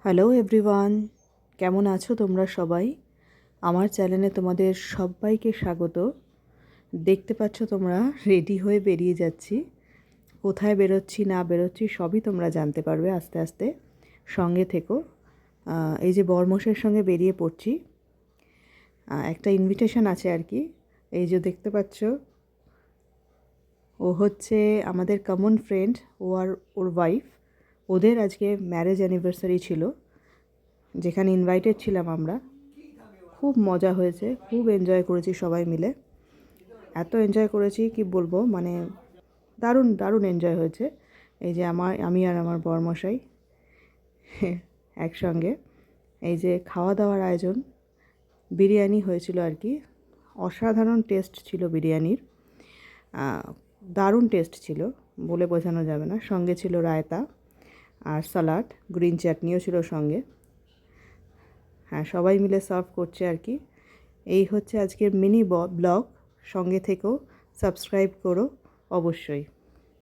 Hello everyone, কেমন আছো তোমরা সবাই? আমার চ্যানেলে তোমাদের সবাইকে স্বাগত। দেখতে পাচ্ছ তোমরা রেডি হয়ে বেরিয়ে যাচ্ছি। কোথায় বেরোচ্ছি না বেরোচ্ছি সবই তোমরা জানতে পারবে আস্তে আস্তে। সঙ্গে থেকো। এই যে বরমশের সঙ্গে বেরিয়ে পড়ছি। একটা ইনভিটেশন আছে আর কি। এই যে দেখতে পাচ্ছ, ও হচ্ছে আমাদের কমন ফ্রেন্ড, ও আর ওর ওয়াইফ। ওদের আজকে ম্যারেজ অ্যানিভার্সারি ছিল, যেখানে ইনভাইটেড ছিলাম আমরা। খুব মজা হয়েছে, খুব এনজয় করেছি সবাই মিলে। এত এনজয় করেছি কি বলবো, মানে দারুণ দারুণ এনজয় হয়েছে। এই যে আমি আর আমার বরমশাই একসঙ্গে। এই যে খাওয়া দাওয়ার আয়োজন, বিরিয়ানি হয়েছিল আর কি। অসাধারণ টেস্ট ছিল বিরিয়ানির, দারুণ টেস্ট ছিল, বলে বোঝানো যাবে না। সঙ্গে ছিল রায়তা আর সালাড, গ্রিন চাটনিও ছিল সঙ্গে। হ্যাঁ, সবাই মিলে সার্ভ করছে আর কি। এই হচ্ছে আজকের মিনি ব্লগ। সঙ্গে থেকেও সাবস্ক্রাইব করো অবশ্যই।